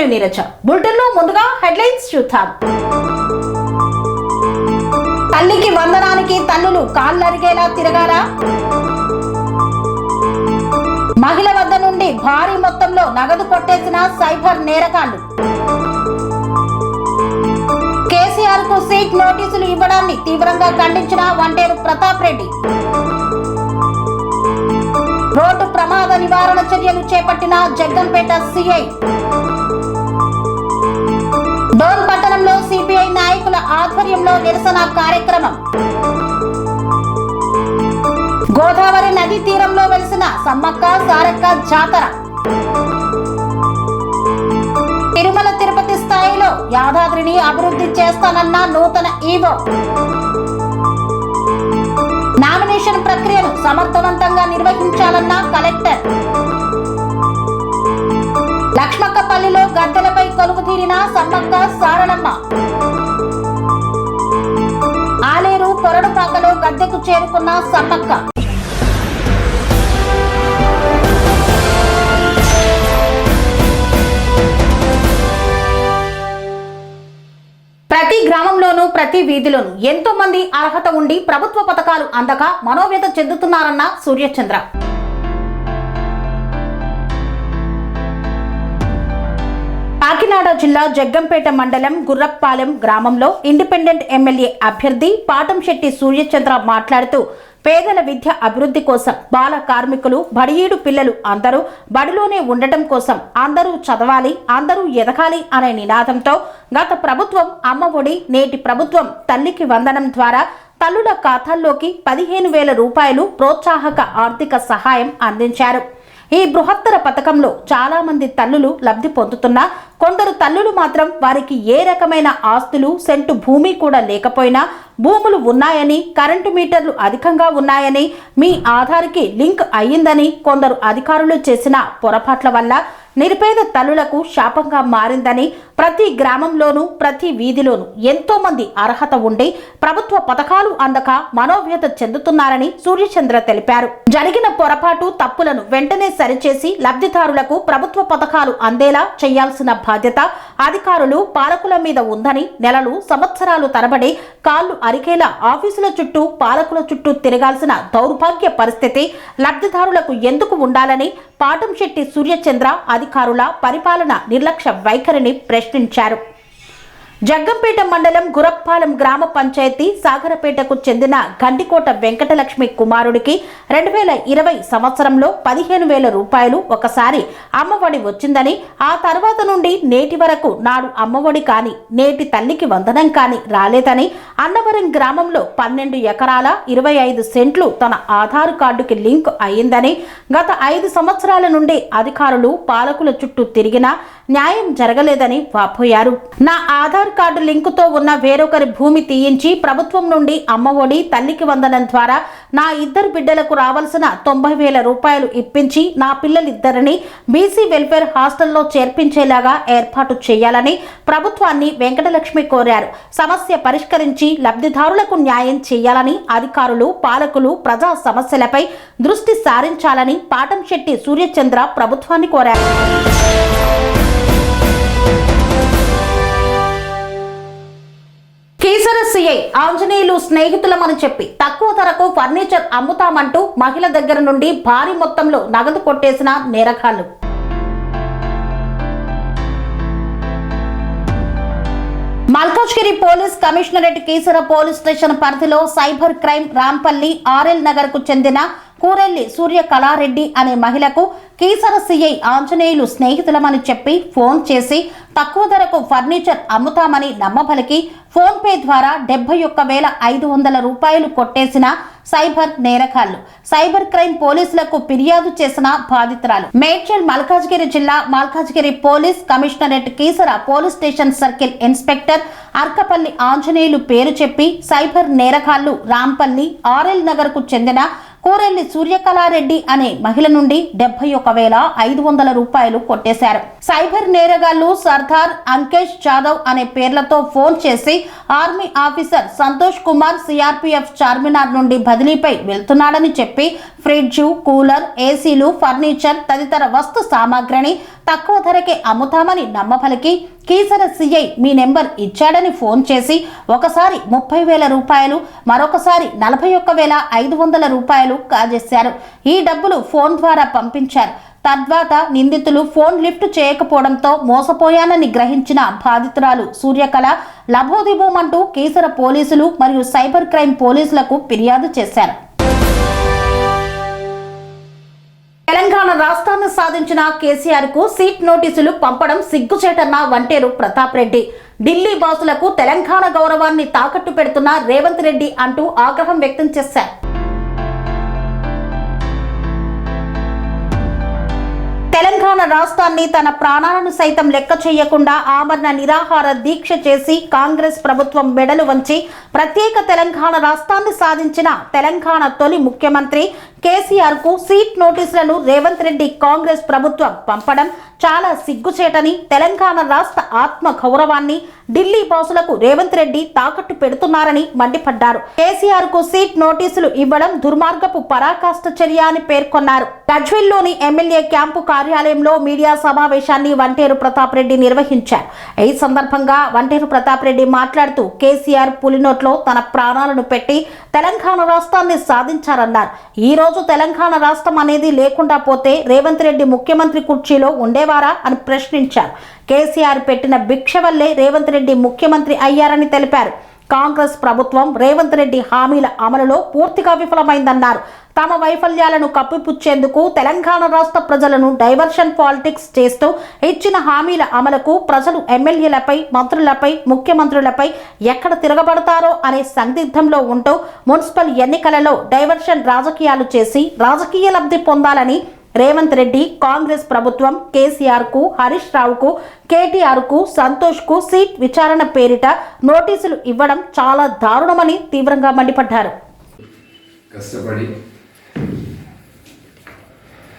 నేను నీరజ. బులెటిన్లో ముందుగా హెడ్లైన్స్ చూద్దాం. తల్లికి వందనానికి తల్లులు కాళ్ళరిగేలా తిరగాల. మహిళ వద్ద నుండి భారీ మొత్తంలో నగదు కొట్టేసిన సైబర్ నేరగాళ్లు. కేసీఆర్ కు సీట్ నోటీసులు ఇవ్వడాన్ని తీవ్రంగా ఖండించిన వంటేరు ప్రతాప్ రెడ్డి. రోడ్డు ప్రమాద నివారణ చర్యలు చేపట్టిన జగ్గంపేట సిఐ. డోన్ పట్టణంలో సిపిఐ నాయకుల ఆధ్వర్యంలో నిరసన కార్యక్రమం. గోదావరి నదీ తీరంలో వెలిసిన సమ్మక్క సారక్క జాతర. తిరుమల తిరుపతి స్థాయిలో యాదాద్రిని అభివృద్ధి చేస్తానన్న నూతన ఈవో. నామినేషన్ ప్రక్రియను సమర్థవంతంగా నిర్వహించాలన్న కలెక్టర్. లక్ష్మక్కపల్లిలో గద్దెలపై కొలువుతీరిన సమ్మక్క సారలమ్మ. ఆలేరు పొరడుపాకలో గద్దెకు చేరుకున్న సమ్మక్క. ప్రతి గ్రామంలోనూ ప్రతి వీధిలోనూ ఎంతో మంది అర్హత ఉండి ప్రభుత్వ పథకాలు అందక మనోవ్యత చెందుతున్నారన్న సూర్యచంద్ర. కాకినాడ జిల్లా జగ్గంపేట మండలం గుర్రప్పాలెం గ్రామంలో ఇండిపెండెంట్ ఎమ్మెల్యే అభ్యర్థి పాటంశెట్టి సూర్యచంద్ర మాట్లాడుతూ పేదల విద్య అభివృద్ధి కోసం, బాల కార్మికులు, బడియీడు పిల్లలు అందరూ బడిలోనే ఉండటం కోసం, అందరూ చదవాలి, అందరూ ఎదగాలి అనే నినాదంతో గత ప్రభుత్వం అమ్మ ఒడి, నేటి ప్రభుత్వం తల్లికి వందనం ద్వారా తల్లుల ఖాతాల్లోకి 15,000 రూపాయలు ప్రోత్సాహక ఆర్థిక సహాయం అందించారు. ఈ బృహత్తర పథకంలో చాలా మంది తల్లులు లబ్ధి పొందుతున్నా కొందరు తల్లులు మాత్రం వారికి ఏ రకమైన ఆస్తులు, సెంటు భూమి కూడా లేకపోయినా భూములు ఉన్నాయని, కరెంటు మీటర్లు అధికంగా ఉన్నాయని, మీ ఆధార్కి లింక్ అయ్యిందని కొందరు అధికారులు చేసిన పొరపాట్ల వల్ల నిరుపేద తల్లులకు శాపంగా మారిందని, ప్రతి గ్రామంలోనూ ప్రతి వీధిలోనూ ఎంతో మంది అర్హత ఉండి ప్రభుత్వ పథకాలు అందక మనోవ్యత చెందుతున్నారని సూర్యచంద్ర తెలిపారు. జరిగిన పొరపాటు, తప్పులను వెంటనే సరిచేసి లబ్ధిదారులకు ప్రభుత్వ పథకాలు అందేలా చేయాల్సిన బాధ్యత అధికారులు, పాలకుల మీద ఉందని, నెలలు, సంవత్సరాలు తరబడి కాళ్లు అరికేలా ఆఫీసుల చుట్టూ, పాలకుల చుట్టూ తిరగాల్సిన దౌర్భాగ్య పరిస్థితి లబ్ధిదారులకు ఎందుకు ఉండాలని పాటంశెట్టి సూర్యచంద్ర అధికారుల పరిపాలన నిర్లక్ష్య వైఖరిని ప్రశ్నించారు. జగ్గంపేట మండలం గురప్పాలెం గ్రామ పంచాయతీ సాగరపేటకు చెందిన గండికోట వెంకటలక్ష్మి కుమారుడికి 2020 సంవత్సరంలో 15,000 రూపాయలు ఒకసారి అమ్మఒడి వచ్చిందని, ఆ తర్వాత నుండి నేటి వరకు నాడు అమ్మఒడి కానీ, నేటి తల్లికి వందనం కానీ రాలేదని, అన్నవరం గ్రామంలో 12 ఎకరాల 25 సెంట్లు తన ఆధార్ కార్డుకి లింక్ అయ్యిందని, గత 5 సంవత్సరాల నుండి అధికారులు, పాలకుల చుట్టూ తిరిగినా న్యాయం జరగలేదని వాపోయారు. నా ఆధార్ కార్డు లింకుతో ఉన్న వేరొకరి భూమి తీయించి ప్రభుత్వం నుండి అమ్మఒడి, తల్లికి వందనం ద్వారా నా 2 బిడ్డలకు రావాల్సిన 90,000 రూపాయలు ఇప్పించి నా పిల్లలిద్దరిని బీసీ వెల్ఫేర్ హాస్టల్లో చేర్పించేలాగా ఏర్పాటు చేయాలని ప్రభుత్వాన్ని వెంకటలక్ష్మి కోరారు. సమస్య పరిష్కరించి లబ్ధిదారులకు న్యాయం చేయాలని అధికారులు, పాలకులు ప్రజా సమస్యలపై దృష్టి సారించాలని పాటంశెట్టి సూర్యచంద్ర ప్రభుత్వాన్ని కోరారు. కీసర సిఐ ఆంజనేయులు స్నేహితులమని చెప్పి తక్కువ ధరకు ఫర్నిచర్ అమ్ముతామంటూ మహిళ దగ్గర నుండి భారీ మొత్తంలో నగదు కొట్టేసిన నేరగాళ్లు. Malkajgiri police commissionerate Keesara police station పరిధిలో cyber crime Rampally RL Nagar కు చెందిన కూరెల్లి సూర్య కళారెడ్డి అనే మహిళకు కీసర సిఐ ఆంజనేయులు స్నేహితులమని చెప్పి ఫోన్ చేసి తక్కువ ధరకు ఫర్నిచర్ అమ్ముతామని నమ్మబలికి ఫోన్ పే ద్వారా 71,500 రూపాయలు కొట్టేసిన సైబర్ నేరగాళ్లు. సైబర్ క్రైమ్ పోలీసులకు ఫిర్యాదు చేసిన బాధితురాలు మేడ్చల్ మల్కాజ్గిరి జిల్లా Malkajgiri police commissionerate Keesara police station circle inspector Arkapalli Anjaneyulu పేరు చెప్పి సైబర్ నేరగాళ్లు రాంపల్లి ఆర్ఎల్ నగర్ కు చెందిన కూరెల్లి సూర్యకళారెడ్డి అనే మహిళ నుండి 71,500 రూపాయలు కొట్టేశారు. సైబర్ నేరగాళ్లు సర్దార్ అంకేష్ జాదవ్ అనే పేర్లతో ఫోన్ చేసి army officer Santosh Kumar CRPF Charminar నుండి బదిలీపై వెళ్తున్నాడని చెప్పి ఫ్రిడ్జ్, కూలర్, ఏసీలు, ఫర్నిచర్ తదితర వస్తు సామాగ్రిని తక్కువ ధరకే అమ్ముతామని నమ్మపలికి కీసర సిఐ మీ నెంబర్ ఇచ్చాడని ఫోన్ చేసి ఒకసారి 30,000 రూపాయలు, మరొకసారి 41,500 రూపాయలు కాజేశారు. ఈ డబ్బులు ఫోన్ ద్వారా పంపించారు. తద్వాత నిందితులు ఫోన్ లిఫ్ట్ చేయకపోవడంతో మోసపోయానని గ్రహించిన బాధితురాలు సూర్యకళ లబోదిబోమంటూ కీసర పోలీసులు మరియు సైబర్ క్రైమ్ పోలీసులకు ఫిర్యాదు చేశారు. తెలంగాణ రాష్ట్రాన్ని సాధించిన కేసీఆర్ కు సీట్ నోటీసులు పంపడం సిగ్గుచేటన్న వంటేరు ప్రతాప్ రెడ్డి. ఢిల్లీ బాసులకు తెలంగాణ గౌరవాన్ని తాకట్టు పెడుతున్న రేవంత్ రెడ్డి అంటూ ఆగ్రహం వ్యక్తం చేశారు. తెలంగాణ రాష్ట్రాన్ని తన ప్రాణాలను సైతం లెక్క చేయకుండా ఆమరణ నిరాహార దీక్ష చేసి కాంగ్రెస్ ప్రభుత్వం మెడలు వంచి ప్రత్యేక తెలంగాణ రాష్ట్రాన్ని సాధించిన తెలంగాణ తొలి ముఖ్యమంత్రి కేసీఆర్ కు సీట్ నోటీసులను రేవంత్ రెడ్డి కాంగ్రెస్ ప్రభుత్వం పంపడం చాలా సిగ్గుచేటని, తెలంగాణ రాష్ట్ర ఆత్మ గౌరవాన్ని ఢిల్లీ బాసులకు రేవంత్ రెడ్డి తాకట్టు పెడుతున్నారని మండిపడ్డారు. కేసీఆర్ కు సీట్ నోటీసులు ఇవ్వడం దుర్మార్గపు పరాకాష్ట చర్య అని పేర్కొన్నారు. గజ్వేల్లోని ఎమ్మెల్యే క్యాంపు కార్యాలయంలో మీడియా సమావేశాన్ని వంటేరు ప్రతాప్ రెడ్డి నిర్వహించారు. ఈ సందర్భంగా వంటేరు ప్రతాప్ రెడ్డి మాట్లాడుతూ కేసీఆర్ పులినోట్లో తన ప్రాణాలను పెట్టి తెలంగాణ రాష్ట్రాన్ని సాధించారన్నారు. ఈ రోజు తెలంగాణ రాష్ట్రం అనేది లేకుండా పోతే రేవంత్ రెడ్డి ముఖ్యమంత్రి కుర్చీలో ఉండేవారా అని ప్రశ్నించారు. కేసీఆర్ పెట్టిన భిక్ష వల్లే రేవంత్ రెడ్డి ముఖ్యమంత్రి అయ్యారని తెలిపారు. కాంగ్రెస్ ప్రభుత్వం రేవంత్ రెడ్డి హామీల అమలులో పూర్తిగా విఫలమైందన్నారు. తమ వైఫల్యాలను కప్పిపుచ్చేందుకు తెలంగాణ రాష్ట్ర ప్రజలను డైవర్షన్ పాలిటిక్స్ చేస్తూ ఇచ్చిన హామీల అమలుకు ప్రజలు ఎమ్మెల్యేలపై, మంత్రులపై, ముఖ్యమంత్రులపై ఎక్కడ తిరగబడతారో అనే సందిగ్ధంలో ఉంటూ మున్సిపల్ ఎన్నికలలో డైవర్షన్ రాజకీయాలు చేసి రాజకీయ లబ్ధి పొందాలని రేవంత్ రెడ్డి కాంగ్రెస్ ప్రభుత్వం కేసీఆర్ కు, హరీష్ రావుకు, కేటీఆర్ కు, సంతోష్ కు సీట్ విచారణ పేరిట నోటీసులు ఇవ్వడం చాలా దారుణమని తీవ్రంగా మండిపడ్డారు. కష్టపడి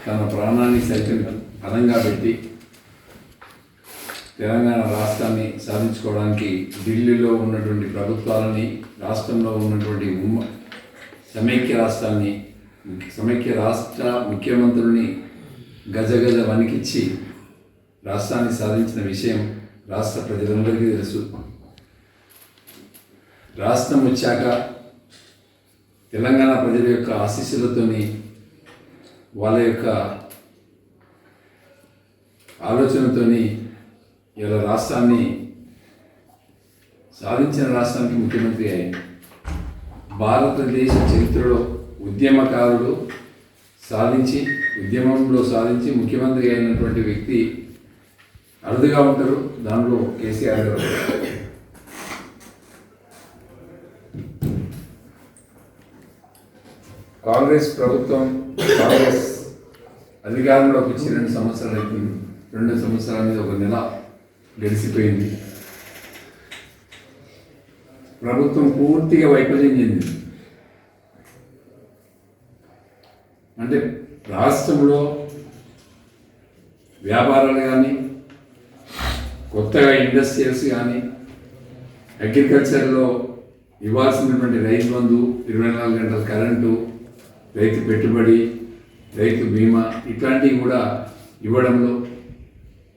తన ప్రాణాన్ని సైతం బలంగా పెట్టి తెలంగాణ రాష్ట్రాన్ని సాధించుకోవడానికి ఢిల్లీలో ఉన్నటువంటి ప్రభుత్వాలని, రాష్ట్రంలో ఉన్నటువంటి సమైక్య రాష్ట్ర ముఖ్యమంత్రుల్ని గజగజ వణికిచ్చి రాష్ట్రాన్ని సాధించిన విషయం రాష్ట్ర ప్రజలందరికీ తెలుసు. రాష్ట్రం వచ్చాక తెలంగాణ ప్రజల యొక్క ఆశీస్సులతోని, వాళ్ళ యొక్క ఆలోచనతోని ఇలా రాష్ట్రాన్ని సాధించిన రాష్ట్రానికి ముఖ్యమంత్రి అయింది. భారతదేశ చరిత్రలో ఉద్యమకారుడు ఉద్యమంలో సాధించి ముఖ్యమంత్రి అయినటువంటి వ్యక్తి అరుదుగా ఉంటారు. దానిలో కేసీఆర్ గారు. కాంగ్రెస్ అధికారంలోకి వచ్చి 2 సంవత్సరాలు అయిపోయింది. 2 సంవత్సరాల మీద 1 నెల గడిచిపోయింది. ప్రభుత్వం పూర్తిగా వైఫల్యం చెందింది. అంటే రాష్ట్రంలో వ్యాపారాలు కానీ, కొత్తగా ఇండస్ట్రియల్స్ కానీ, అగ్రికల్చర్లో ఇవ్వాల్సినటువంటి రైతు బంధు, 24 గంటల కరెంటు, రైతు పెట్టుబడి, రైతు బీమా ఇట్లాంటివి కూడా ఇవ్వడంలో,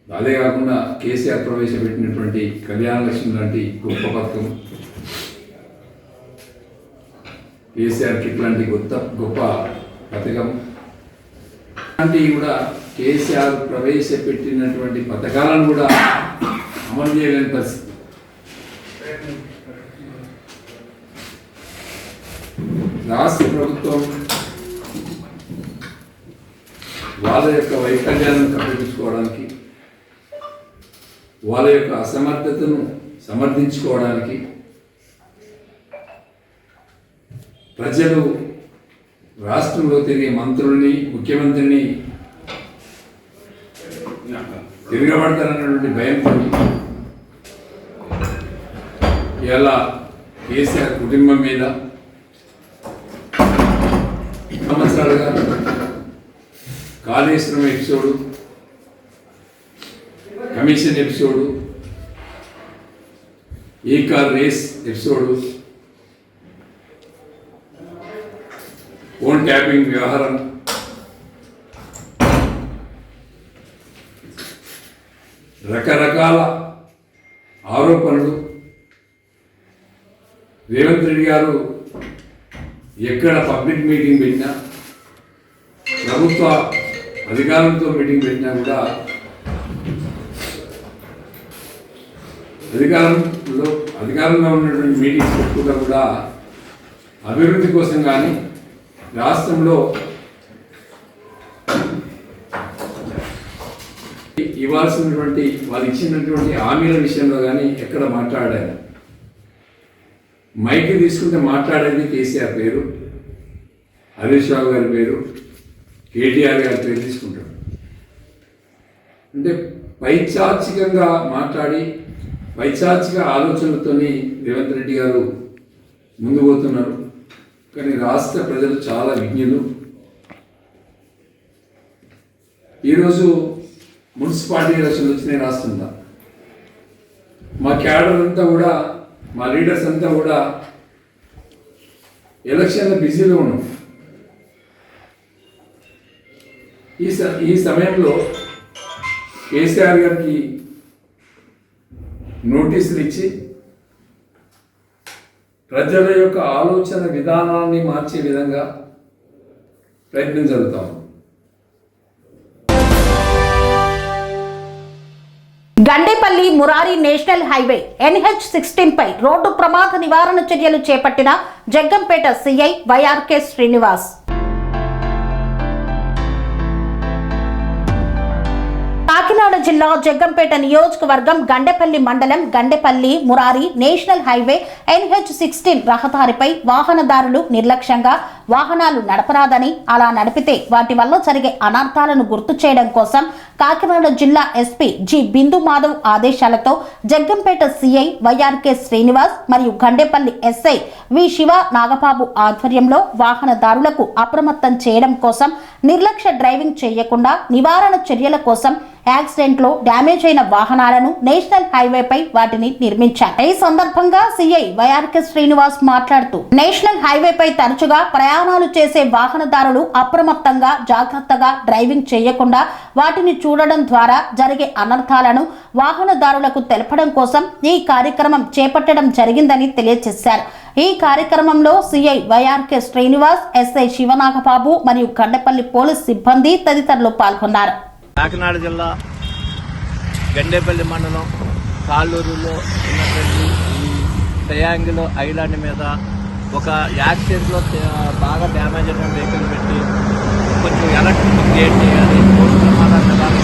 అదే కాకుండా కేసీఆర్ ప్రవేశపెట్టినటువంటి కళ్యాణ లక్ష్మి లాంటి గొప్ప పథకం, కేసీఆర్కి ఇట్లాంటి గొప్ప పథకం ఇలాంటివి కూడా కేసీఆర్ ప్రవేశపెట్టినటువంటి పథకాలను కూడా అమలు చేయలేని పరిస్థితి. రాష్ట్ర ప్రభుత్వం వాళ్ళ యొక్క వైఫల్యాలను కప్పిపుచ్చుకోవడానికి, వాళ్ళ యొక్క అసమర్థతను సమర్థించుకోవడానికి ప్రజలు రాష్ట్రంలో తిరిగే మంత్రుల్ని, ముఖ్యమంత్రిని తిరగబడతారన్నటువంటి భయంతో ఇలా కేసీఆర్ కుటుంబం మీద సంవత్సరాలుగా కాళేశ్వరం ఎపిసోడు, కమిషన్ ఎపిసోడు, ఈ car race episode, phone tapping వ్యవహారం, రకరకాల ఆరోపణలు. రేవంత్ రెడ్డి గారు ఎక్కడ పబ్లిక్ మీటింగ్ పెట్టినా, ప్రభుత్వ అధికారంతో మీటింగ్ పెట్టినా కూడా అధికారంలో ఉన్నటువంటి మీటింగ్స్ పెట్టుకుంటా కూడా అభివృద్ధి కోసం కానీ రాష్ట్రంలో ఇవ్వాల్సినటువంటి వాళ్ళు ఇచ్చినటువంటి హామీల విషయంలో కానీ ఎక్కడ మాట్లాడారు. మైక్ తీసుకుంటే మాట్లాడేది కేసీఆర్ పేరు, హరీష్ రావు గారి పేరు, కేటీఆర్ గారి పేరు తీసుకుంటాడు. అంటే పైచాచికంగా మాట్లాడి పైచాచిక ఆలోచనలతోని రేవంత్ రెడ్డి గారు ముందు పోతున్నారు. కానీ రాష్ట్ర ప్రజలు చాలా విజ్ఞులు. ఈరోజు మున్సిపాలిటీ ఎలక్షన్లు వచ్చినాయి రాష్ట్రంలో. మా క్యాడర్ అంతా కూడా, మా లీడర్స్ అంతా కూడా ఎలక్షన్లో బిజీలో ఉన్నాం. ఈ సమయంలో కేసీఆర్ గారికి నోటీసులు ఇచ్చి ప్రజల యొక్క ఆలోచన విధానాన్ని మార్చే విధంగా ప్రయత్నం జరుగుతాం. Gandepalli Murari national highway NH-16 పై రోడ్డు ప్రమాద నివారణ చర్యలు చేపట్టిన జగ్గంపేట సిఐ వైఆర్కే శ్రీనివాస్. కాకినాడ జిల్లా జగ్గంపేట నియోజకవర్గం గండేపల్లి మండలం Gandepalli Murari national highway NH-16 రహదారిపై వాహనదారులు నిర్లక్ష్యంగా వాహనాలు నడపరాదని, అలా నడిపితే వాటి వల్ల జరిగే అనర్థాలను గుర్తు చేయడం కోసం కాకినాడ జిల్లా ఎస్పీ జి బిందు మాధవ్ ఆదేశాలతో జగ్గంపేట సిఐ వైఆర్కే శ్రీనివాస్ మరియు గండేపల్లి ఎస్ఐ వి శివ నాగబాబు ఆధ్వర్యంలో వాహనదారులకు అప్రమత్తం చేయడం కోసం నిర్లక్ష్య డ్రైవింగ్ చేయకుండా నివారణ చర్యల కోసం యాక్సిడెంట్లో డ్యామేజ్ అయిన వాహనాలను నేషనల్ హైవేపై వాటిని నిర్మించారు. ఈ సందర్భంగా సిఐ వైఆర్కే శ్రీనివాస్ మాట్లాడుతూ నేషనల్ హైవేపై తరచుగా ప్రయాణాలు చేసే వాహనదారులు అప్రమత్తంగా జాగ్రత్తగా డ్రైవింగ్ చేయకుండా వాటిని చూడడం ద్వారా జరిగే అనర్థాలను వాహనదారులకు తెలపడం కోసం ఈ కార్యక్రమం చేపట్టడం జరిగిందని తెలియజేశారు. ఈ కార్యక్రమంలో CI YRK Srinivas, SI Sivanagababu మరియు గండేపల్లి పోలీస్ సిబ్బంది తదితరులు పాల్గొన్నారు. కాకినాడ జిల్లా గండేపల్లి మండలం కాళ్ళూరులో ఉన్నటువంటి ఈ ట్రయాంగిల్ ఐలాండ్ మీద ఒక యాక్సిడెంట్లో బాగా డ్యామేజ్ అయిన వెహికల్ పెట్టి కొంచెం ఎలక్ట్రిక్ గేట్ చేయాలి. రోడ్డు ప్రమాదాల నివారణ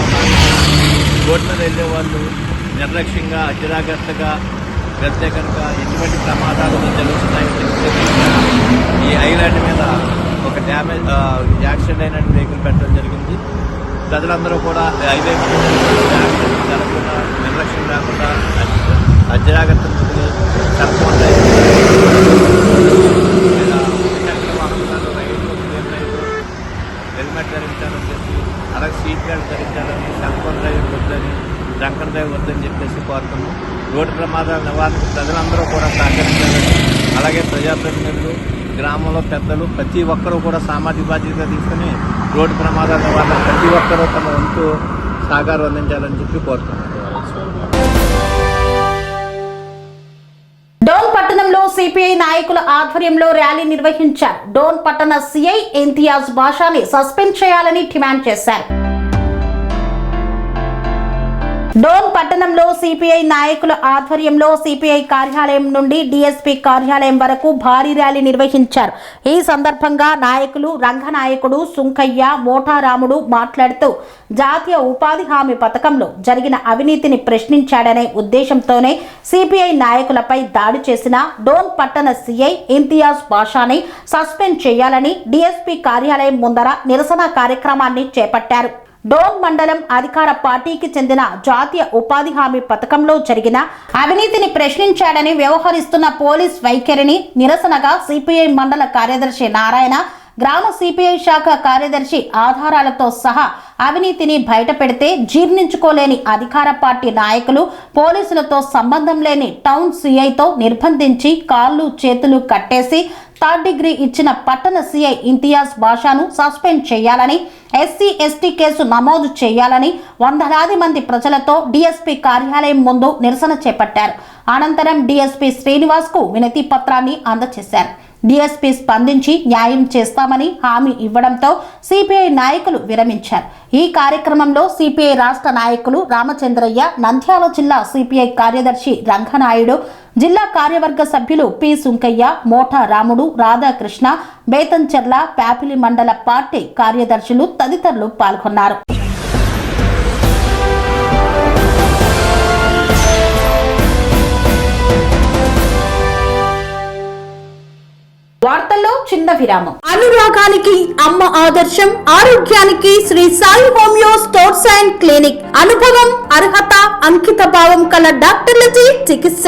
రోడ్డు మీద వెళ్ళే వాళ్ళు నిర్లక్ష్యంగా అజాగ్రత్తగా వెళ్తే కనుక ఎటువంటి ప్రమాదాలు జరుగుతున్నాయో తెలిస్తే ఈ ఐలాండ్ మీద ఒక యాక్సిడెంట్ అయిన వెహికల్ పెట్టడం జరిగింది. ప్రజలందరూ కూడా హైవే జరగకుండా నిర్లక్ష్యం లేకుండా అజాగ్రత్త సెల్ ఫోన్ వాహనాలు రైలు హెల్మెట్ ధరించాలని చెప్పి, అలాగే సీట్ బెల్ట్ ధరించాలని, సెల్ ఫోన్ డ్రైవింగ్ వద్దని, డ్రంకన్ డ్రైవ్ వద్దని చెప్పేసి కోరుతున్నాం. రోడ్డు ప్రమాదాల నివారణకు ప్రజలందరూ కూడా సహకరించాలని, అలాగే ప్రజాప్రతినిధులు, గ్రామంలో పెద్దలు ప్రతి ఒక్కరూ కూడా సామాజిక బాధ్యతగా తీసుకుని రోడ్డు ప్రమాదాల నివారణ ప్రతి ఒక్కరూ తమ వంతు సహకారం అందించాలని చెప్పి కోరుతున్నాం. డోన్ పట్టణంలో సిపిఐ నాయకుల ఆధ్వర్యంలో ర్యాలీ నిర్వహించారు. డోన్ పట్టణ సిఐ ఇంతియాజ్ బాషాని సస్పెండ్ చేయాలని డిమాండ్ చేశారు. డోన్ పట్టణంలో సిపిఐ నాయకుల ఆధ్వర్యంలో సిపిఐ కార్యాలయం నుండి డిఎస్పీ కార్యాలయం వరకు భారీ ర్యాలీ నిర్వహించారు. ఈ సందర్భంగా నాయకులు రంగనాయకుడు, సుంకయ్య, మోటారాముడు మాట్లాడుతూ జాతీయ ఉపాధి హామీ పథకంలో జరిగిన అవినీతిని ప్రశ్నించాడనే ఉద్దేశంతోనే సిపిఐ నాయకులపై దాడి చేసిన డోన్ పట్టణ సిఐ ఇంతియాజ్ బాషాని సస్పెండ్ చేయాలని డిఎస్పీ కార్యాలయం ముందర నిరసన కార్యక్రమాన్ని చేపట్టారు. డోన్ మండలం అధికార పార్టీకి చెందిన జాతీయ ఉపాధి హామీ పథకంలో జరిగిన అవినీతిని ప్రశ్నించాడని వ్యవహరిస్తున్న పోలీస్ వైఖరిని నిరసనగా సిపిఐ మండల కార్యదర్శి నారాయణ, గ్రామ సిపిఐ శాఖ కార్యదర్శి ఆధారాలతో సహా అవినీతిని బయటపెడితే జీర్ణించుకోలేని అధికార పార్టీ నాయకులు పోలీసులతో సంబంధం లేని టౌన్ సిఐతో నిర్బంధించి కాళ్ళు చేతులు కట్టేసి థర్డ్ డిగ్రీ ఇచ్చిన పట్టణ సిఐ ఇంతియాజ్ బాషాను సస్పెండ్ చేయాలని, ఎస్సీ ఎస్టీ కేసు నమోదు చేయాలని వందలాది మంది ప్రజలతో డీఎస్పీ కార్యాలయం ముందు నిరసన చేపట్టారు. అనంతరం డీఎస్పీ శ్రీనివాస్ కు వినతి పత్రాన్ని అందజేశారు. డీఎస్పీ స్పందించి న్యాయం చేస్తామని హామీ ఇవ్వడంతో సిపిఐ నాయకులు విరమించారు. ఈ కార్యక్రమంలో సిపిఐ రాష్ట్ర నాయకులు రామచంద్రయ్య, నంద్యాల జిల్లా సిపిఐ కార్యదర్శి రంగనాయుడు, జిల్లా కార్యవర్గ సభ్యులు పి సుంకయ్య, మోఠా రాముడు, రాధాకృష్ణ, బేతంచెర్ల, ప్యాపిలి మండల పార్టీ కార్యదర్శులు తదితరులు పాల్గొన్నారు. వార్తల్లో చిన్న విరామం. అనురాగానికి అమ్మ ఆదర్శం, ఆరోగ్యానికి Sri Sai homeo stores and clinic. అనుభవం, అర్హత, అంకిత భావం కల డాక్టర్లచే చికిత్స.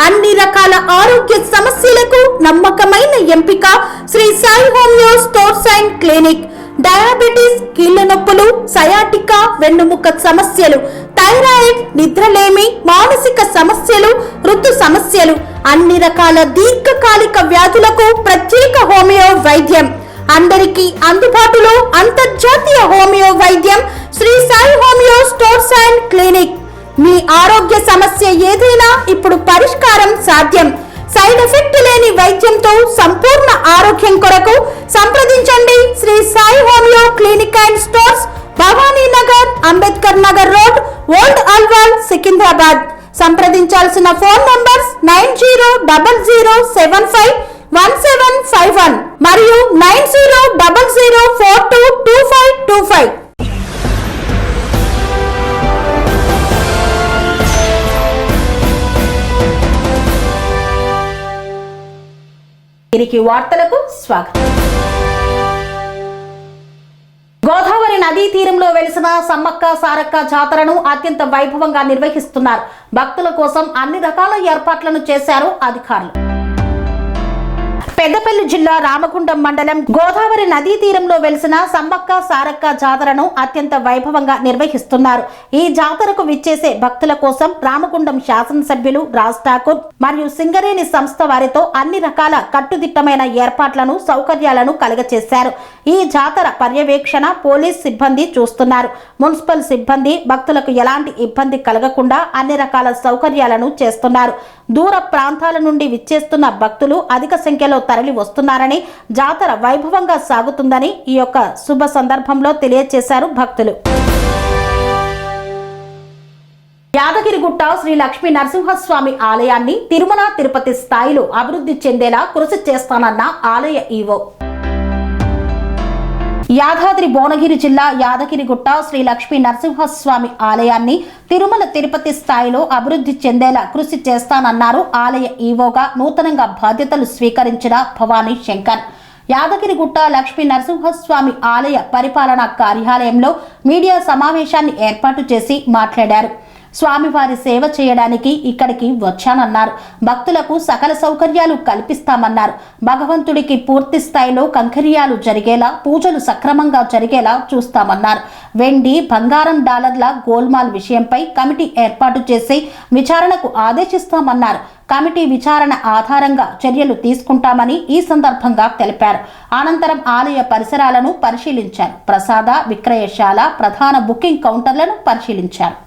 అన్ని రకాల ఆరోగ్య సమస్యలకు నమ్మకమైన ఎంపిక Sri Sai homeo stores and clinic. Diabetes, కీళ్ల నొప్పులు, సయాటికా, వెన్నుముక సమస్యలు, థైరాయిడ్, నిద్రలేమి, మానసిక సమస్యలు, ఋతు సమస్యలు, అన్ని రకాల దీర్ఘకాలిక వ్యాధులకు ప్రత్యేక హోమియో వైద్యం. అందరికీ అందుబాటులో అంతర్జాతీయ హోమియో వైద్యం Sri Sai homeo stores and clinic. మీ ఆరోగ్య సమస్య ఏదైనా ఇప్పుడు పరిష్కారం సాధ్యం. సైడ్ ఎఫెక్ట్ లేని వైద్యంతో సంపూర్ణ ఆరోగ్యం కొరకు సంప్రదించండి Sri Sai homeo clinic and stores, Bhavani Nagar, Ambedkar Nagar road, old Alwal, Secunderabad. సంప్రదించాల్సిన ఫోన్ నంబర్స్ 9000751751 మరియు 9000422525. తిరిగి వార్తలకు స్వాగతం. గోదావరి నదీ తీరంలో వెలిసిన సమ్మక్క సారక్క జాతరను అత్యంత వైభవంగా నిర్వహిస్తున్నారు. భక్తుల కోసం అన్ని రకాల ఏర్పాట్లను చేశారు అధికారులు. పెద్దపల్లి జిల్లా రామగుండం మండలం గోదావరి నదీ తీరంలో వెలిసిన సమ్మక్క సారక్క జాతరను అత్యంత వైభవంగా నిర్వహిస్తున్నారు. ఈ జాతరకు విచ్చేసే భక్తుల కోసం రామగుండం శాసనసభ్యులు రాజ్ ఠాకూర్ మరియు సింగరేణి సంస్థ వారితో అన్ని రకాల కట్టుదిట్టమైన ఏర్పాట్లను, సౌకర్యాలను కలుగచేశారు. ఈ జాతర పర్యవేక్షణ పోలీస్ సిబ్బంది చూస్తున్నారు. మున్సిపల్ సిబ్బంది భక్తులకు ఎలాంటి ఇబ్బంది కలగకుండా అన్ని రకాల సౌకర్యాలను చేస్తున్నారు. దూర ప్రాంతాల నుండి విచ్చేస్తున్న భక్తులు అధిక సంఖ్యలో తరలి వస్తున్నారని, జాతర వైభవంగా సాగుతుందని ఈ యొక్క శుభ సందర్భంలో తెలియజేశారు భక్తులు. యాదగిరిగుట్ట శ్రీ లక్ష్మీ నరసింహస్వామి ఆలయాన్ని తిరుమల తిరుపతి స్థాయిలో అభివృద్ధి చెందేలా కృషి చేస్తానన్న ఆలయ ఈవో. యాదాద్రి భువనగిరి జిల్లా యాదగిరిగుట్ట శ్రీ లక్ష్మీ నరసింహస్వామి ఆలయాన్ని తిరుమల తిరుపతి స్థాయిలో అభివృద్ధి చెందేలా కృషి చేస్తానన్నారు ఆలయ ఈవోగా నూతనంగా బాధ్యతలు స్వీకరించిన భవానీ శంకర్. యాదగిరిగుట్ట లక్ష్మీ నరసింహస్వామి ఆలయ పరిపాలనా కార్యాలయంలో మీడియా సమావేశాన్ని ఏర్పాటు చేసి మాట్లాడారు. స్వామివారి సేవ చేయడానికి ఇక్కడికి వచ్చానన్నారు. భక్తులకు సకల సౌకర్యాలు కల్పిస్తామన్నారు. భగవంతుడికి పూర్తి స్థాయిలో కంకర్యాలు జరిగేలా, పూజలు సక్రమంగా జరిగేలా చూస్తామన్నారు. వెండి, బంగారం, డాలర్ల గోల్మాల్ విషయంపై కమిటీ ఏర్పాటు చేసి విచారణకు ఆదేశిస్తామన్నారు. కమిటీ విచారణ ఆధారంగా చర్యలు తీసుకుంటామని ఈ సందర్భంగా తెలిపారు. అనంతరం ఆలయ పరిసరాలను పరిశీలించారు. ప్రసాద విక్రయశాల, ప్రధాన బుకింగ్ కౌంటర్లను పరిశీలించారు.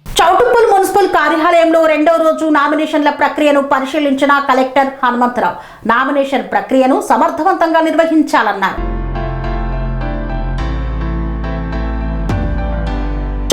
చౌటుప్పల్ మున్సిపల్ కార్యాలయంలో రెండో రోజు నామినేషన్ల ప్రక్రియను పరిశీలించిన కలెక్టర్ హనుమంతరావు నామినేషన్ ప్రక్రియను సమర్థవంతంగా నిర్వహించాలన్నారు.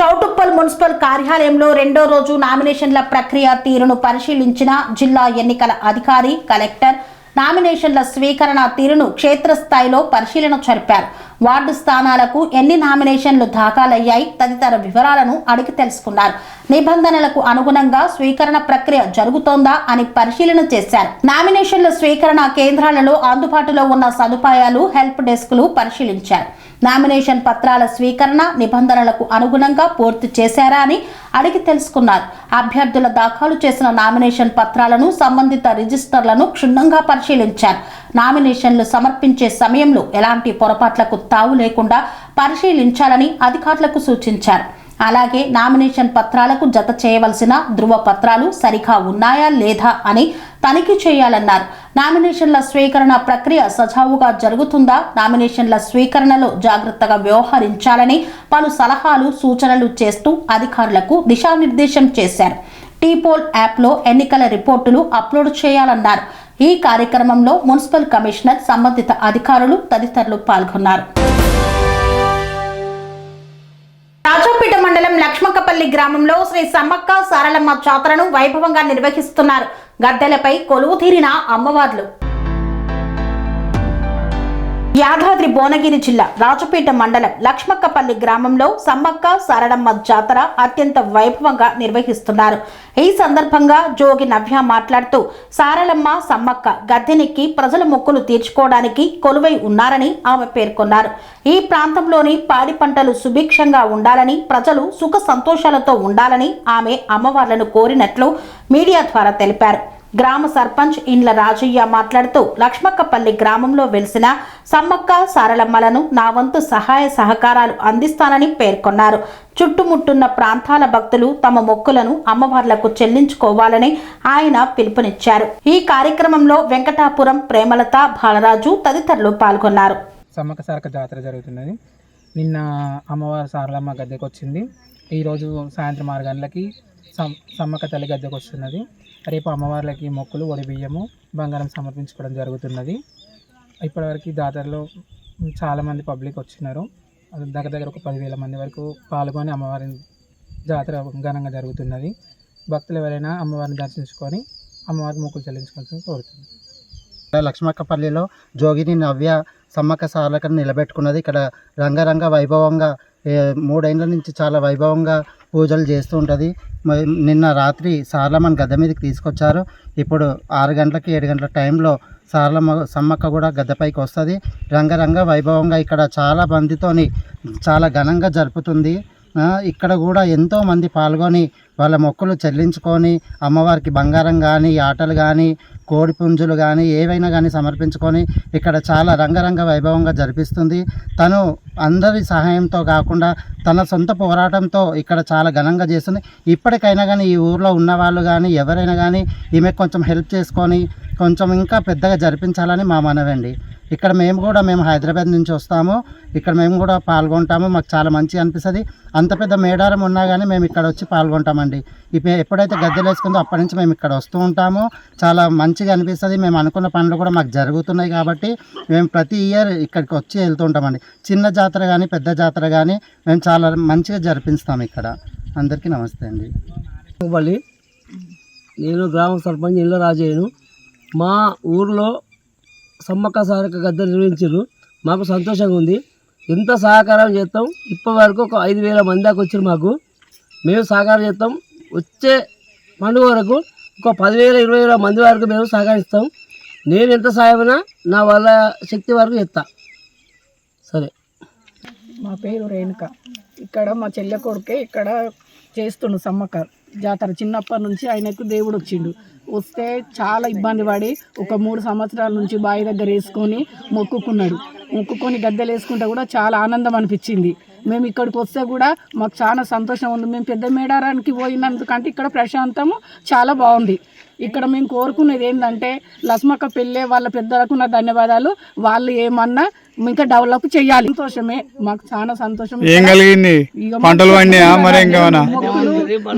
చౌటుప్పల్ మున్సిపల్ కార్యాలయంలో రెండో రోజు నామినేషన్ల ప్రక్రియ తీరును పరిశీలించిన జిల్లా ఎన్నికల అధికారి కలెక్టర్ నామినేషన్ల స్వీకరణ తీరును క్షేత్రస్థాయిలో పరిశీలన జరిపారు. వార్డు స్థానాలకు ఎన్ని నామినేషన్లు దాఖలయ్యాయి తదితర వివరాలను అడిగి తెలుసుకున్నారు. నిబంధనలకు అనుగుణంగా స్వీకరణ ప్రక్రియ జరుగుతోందా అని పరిశీలన చేశారు. నామినేషన్ల స్వీకరణ కేంద్రాలలో అందుబాటులో ఉన్న సదుపాయాలు, హెల్ప్ డెస్క్లు పరిశీలించారు. నామినేషన్ పత్రాల స్వీకరణ నిబంధనలకు అనుగుణంగా పూర్తి చేశారా అని అడిగి తెలుసుకున్నారు. అభ్యర్థుల దాఖలు చేసిన నామినేషన్ పత్రాలను, సంబంధిత రిజిస్టర్లను క్షుణ్ణంగా పరిశీలించారు. నామినేషన్లు సమర్పించే సమయంలో ఎలాంటి పొరపాట్లకు తావు లేకుండా పరిశీలించాలని అధికారులకు సూచించారు. అలాగే నామినేషన్ పత్రాలకు జత చేయవలసిన ధృవ పత్రాలు సరిగా ఉన్నాయా లేదా అని తనిఖీ చేయాలన్నారు. నామినేషన్ల స్వీకరణ ప్రక్రియ సజావుగా జరుగుతుందా, నామినేషన్ల స్వీకరణలో జాగ్రత్తగా వ్యవహరించాలని పలు సలహాలు సూచనలు చేస్తూ అధికారులకు దిశానిర్దేశం చేశారు. టీపోల్ యాప్లో ఎన్నికల రిపోర్టులు అప్లోడ్ చేయాలన్నారు. ఈ కార్యక్రమంలో మున్సిపల్ కమిషనర్, సంబంధిత అధికారులు తదితరులు పాల్గొన్నారు. రాజాపేట మండలం లక్ష్మక్కపల్లి గ్రామంలో శ్రీ సమ్మక్క సారలమ్మ జాతరను వైభవంగా నిర్వహిస్తున్నారు. గద్దెలపై కొలువు తీరిన అమ్మవార్లు. యాదాద్రి భువనగిరి జిల్లా రాజపేట మండలం లక్ష్మక్కపల్లి గ్రామంలో సమ్మక్క సారలమ్మ జాతర అత్యంత వైభవంగా నిర్వహిస్తున్నారు. ఈ సందర్భంగా జోగి నవ్య మాట్లాడుతూ సారలమ్మ సమ్మక్క గద్దెనెక్కి ప్రజల మొక్కులు తీర్చుకోవడానికి కొలువై ఉన్నారని ఆమె పేర్కొన్నారు. ఈ ప్రాంతంలోని పాడి పంటలు సుభిక్షంగా ఉండాలని, ప్రజలు సుఖ సంతోషాలతో ఉండాలని ఆమె అమ్మవార్లను కోరినట్లు మీడియా ద్వారా తెలిపారు. గ్రామ సర్పంచ్ ఇండ్ల రాజయ్య మాట్లాడుతూ లక్ష్మక్కపల్లి గ్రామంలో వెలిసిన సమ్మక్క సారలమ్మలను నా వంతు సహాయ సహకారాలు అందిస్తానని పేర్కొన్నారు. చుట్టుముట్టున్న ప్రాంతాల భక్తులు తమ మొక్కులను అమ్మవార్లకు చెల్లించుకోవాలని ఆయన పిలుపునిచ్చారు. ఈ కార్యక్రమంలో వెంకటాపురం ప్రేమలత, బాలరాజు తదితరులు పాల్గొన్నారు. సమ్మక్క సారక్క జాతర జరుగుతున్నది. నిన్న అమ్మవారు సారలమ్మ గద్దెకు వచ్చింది. ఈరోజు సాయంత్రం 6 గంటలకి సమ్మక్క తల్లి గద్దెకు వస్తున్నది. రేపు అమ్మవార్లకి మొక్కులు, ఒడి బియ్యము, బంగారం సమర్పించుకోవడం జరుగుతున్నది. ఇప్పటివరకు జాతరలో చాలామంది పబ్లిక్ వచ్చినారు. దగ్గర ఒక 10,000 మంది వరకు పాల్గొని అమ్మవారి జాతర ఘనంగా జరుగుతున్నది. భక్తులు ఎవరైనా అమ్మవారిని దర్శించుకొని అమ్మవారికి మొక్కులు చెల్లించుకోవాలని కోరుతుంది. లక్ష్మక్కపల్లిలో జోగిని నవ్య సమ్మక్క సారలక్కను నిలబెట్టుకున్నది. ఇక్కడ రంగరంగ వైభవంగా 3 ఏళ్ళ నుంచి చాలా వైభవంగా పూజలు చేస్తూ ఉంటుంది. నిన్న రాత్రి సారలమ్మని గద్దె మీదకి తీసుకొచ్చారు. ఇప్పుడు 6 గంటలకి 7 గంటల టైంలో సమ్మక్క కూడా గద్దెపైకి వస్తుంది. రంగరంగ వైభవంగా ఇక్కడ చాలా మందితోని చాలా ఘనంగా జరుపుతుంది. ఇక్కడ కూడా ఎంతోమంది పాల్గొని వాళ్ళ మొక్కులు చెల్లించుకొని అమ్మవారికి బంగారం కానీ, ఆటలు కానీ, కోడి పుంజులు కానీ ఏవైనా కానీ సమర్పించుకొని ఇక్కడ చాలా రంగరంగ వైభవంగా జరిపిస్తుంది. తను అందరి సహాయంతో కాకుండా తన సొంత పోరాటంతో ఇక్కడ చాలా ఘనంగా చేస్తుంది. ఇప్పటికైనా కానీ ఈ ఊర్లో ఉన్న వాళ్ళు కానీ ఎవరైనా కానీ ఈమె కొంచెం హెల్ప్ చేసుకొని కొంచెం ఇంకా పెద్దగా జరిపించాలని మా మనవండి. ఇక్కడ మేము హైదరాబాద్ నుంచి వస్తాము. ఇక్కడ మేము కూడా పాల్గొంటాము. మాకు చాలా మంచిగా అనిపిస్తుంది. అంత పెద్ద మేడారం ఉన్నా కానీ మేము ఇక్కడ వచ్చి పాల్గొంటామండి. ఎప్పుడైతే గద్దెలు వేసుకుందో అప్పటి నుంచి మేము ఇక్కడ వస్తూ ఉంటాము. చాలా మంచిగా అనిపిస్తుంది. మేము అనుకున్న పనులు కూడా మాకు జరుగుతున్నాయి కాబట్టి మేము ప్రతి ఇయర్ ఇక్కడికి వచ్చి వెళ్తూ ఉంటామండి. చిన్న జాతర కానీ పెద్ద జాతర కానీ మేము చాలా మంచిగా జరిపిస్తాము ఇక్కడ. అందరికీ నమస్తే అండి. నేను గ్రామ సర్పంచ్ ఇళ్ళ రాజయ్యను. మా ఊర్లో సమ్మక్క సారక్క గద్దె నిర్వహించారు. మాకు సంతోషంగా ఉంది. ఎంత సహకారం చేస్తాం. ఇప్పటి వరకు ఒక 5,000 మంది దాకా వచ్చారు. మేము సహకారం చేస్తాం. వచ్చే పండుగ వరకు ఒక 10,000, 20,000 మంది వరకు మేము సహకరిస్తాం. నేను ఎంత సాయమైనా నా వాళ్ళ శక్తి వరకు చేస్తా. సరే. మా పేరు రేణుక. ఇక్కడ మా చెల్లె కొడుకే ఇక్కడ చేస్తుండు సమ్మక్క జాతర. చిన్నప్పటి నుంచి ఆయనకు దేవుడు వస్తే చాలా ఇబ్బంది పడి ఒక 3 సంవత్సరాల నుంచి బావి దగ్గర వేసుకొని మొక్కుకొని గద్దెలు వేసుకుంటే కూడా చాలా ఆనందం అనిపించింది. మేము ఇక్కడికి వస్తే కూడా మాకు చాలా సంతోషం ఉంది. మేము పెద్ద మేడారానికి పోయినందుకంటే ఇక్కడ ప్రశాంతము చాలా బాగుంది. ఇక్కడ మేము కోరుకునేది ఏంటంటే లక్ష్మక్క పెళ్ళే వాళ్ళ పెద్దలకు నా ధన్యవాదాలు. వాళ్ళు ఏమన్నా ఇంకా డెవలప్ చేయాలి. సంతోషమే, మాకు చాలా సంతోషం. ఏం కలిగింది? పంటలు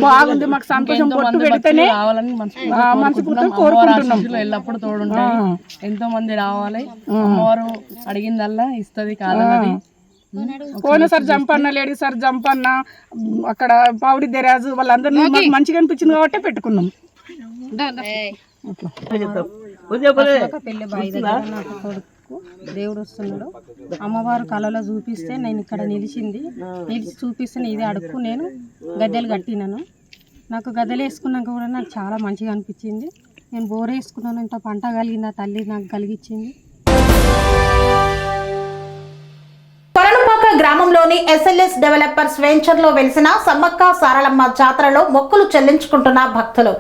బాగుంది. మాకు సంతోషం. పొట్టు పెడితేనే మనసు కోరుకుంటున్నాం. ఎల్లప్పుడు తోడుంటాయి. ఎంతో మంది రావాలి. అమ్మవారు అడిగిందల్లా ఇస్తుంది కాదన్నది. పోయినసారి జంపన్న, లేడీ సార్ జంపన్న, అక్కడ పావుడి దెరాజు వాళ్ళందరినీ మాకు మంచిగా అనిపించింది కాబట్టి పెట్టుకున్నాం. పెళ్లి బాయి దగ్గర నాకు కొడుకు దేవుడు వస్తున్నాడు. అమ్మవారు కళలో చూపిస్తే నేను ఇక్కడ నిలిచి చూపిస్తే ఇది అడుక్కు నేను గద్దెలు కట్టినాను. నాకు గద్దెలు వేసుకున్నాక కూడా నాకు చాలా మంచిగా అనిపించింది. నేను బోర్ వేసుకున్నాను. ఇంత పంట కలిగింది ఆ తల్లి నాకు కలిగించింది. కొరణపాక గ్రామంలోని ఎస్ఎల్ఎస్ డెవలపర్స్ వెంచర్లో వెలిసిన సమ్మక్క సారలమ్మ జాతరలో మొక్కులు చెల్లించుకుంటున్న భక్తులు.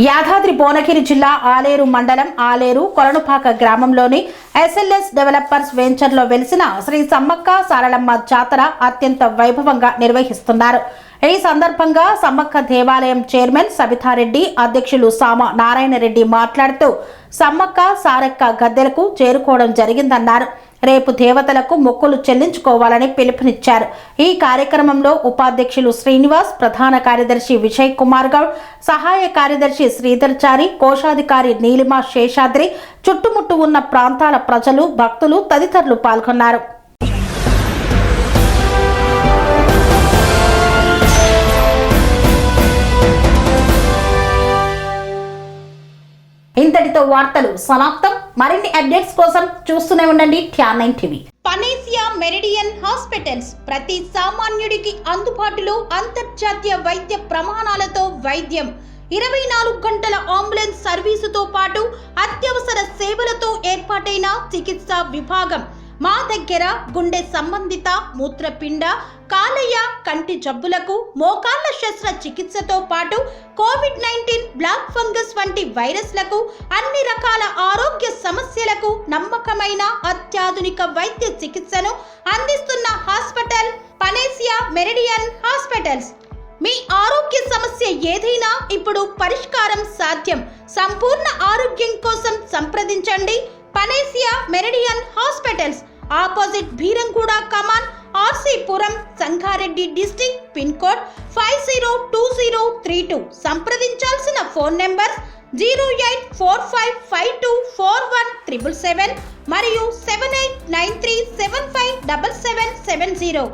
యాదాద్రి భువనగిరి జిల్లా ఆలేరు మండలం ఆలేరు కొలనుపాక గ్రామంలోని ఎస్ఎల్ఎస్ డెవలపర్స్ వెంచర్లో వెలిసిన శ్రీ సమ్మక్క సారలమ్మ జాతర అత్యంత వైభవంగా నిర్వహిస్తున్నారు. ఈ సందర్భంగా సమ్మక్క దేవాలయం చైర్మన్ సబితారెడ్డి, అధ్యక్షులు సామ నారాయణరెడ్డి మాట్లాడుతూ సమ్మక్క సారక్క గద్దెలకు చేరుకోవడం జరిగిందన్నారు. రేపు దేవతలకు మొక్కులు చెల్లించుకోవాలని పిలుపునిచ్చారు. ఈ కార్యక్రమంలో ఉపాధ్యక్షులు శ్రీనివాస్, ప్రధాన కార్యదర్శి విజయ్ కుమార్ గౌడ్, సహాయ కార్యదర్శి శ్రీధర్ చారి, కోశాధికారి నీలిమ శేషాద్రి, చుట్టుముట్టు ఉన్న ప్రాంతాల ప్రజలు, భక్తులు తదితరులు పాల్గొన్నారు. ఇంతటితో వార్తలు సమాప్తం. మరిన్ని అప్డేట్స్ కోసం చూస్తూనే ఉండండి TR9 TV. Panacea Meridian hospitals ప్రతి సామాన్యుడికి అందుబాటులో అంతర్జాతీయ వైద్య ప్రమాణాలతో వైద్యం, 24 గంటల అంబులెన్స్ సర్వీసుతో పాటు అత్యవసర సేవలతో ఏర్పాటైన చికిత్సా విభాగం. మా దగ్గర గుండె సంబంధిత, మూత్రపిండ, కాలేయ, కంటి జబ్బులకు, మోకాళ్ల శస్త్ర చికిత్సతో పాటు కోవిడ్-19, బ్లాక్ ఫంగస్ వంటి వైరస్లకు, అన్ని రకాల ఆరోగ్య సమస్యలకు నమ్మకమైన అత్యాధునిక వైద్య చికిత్సను అందిస్తున్న హాస్పిటల్ పనేసియా మెరిడియన్ హాస్పిటల్స్. మీ ఆరోగ్య సమస్య ఏదైనా ఇప్పుడు పరిష్కారం సాధ్యం. సంపూర్ణ ఆరోగ్యం కోసం సంప్రదించండి Panacea Meridian hospitals, opposite Bheeramguda Kaman, RC Puram, Sangareddy district, pin code 502032. సంప్రదించాల్సిన ఫోన్ నెంబర్ 0845524177 మరియు 7893757770.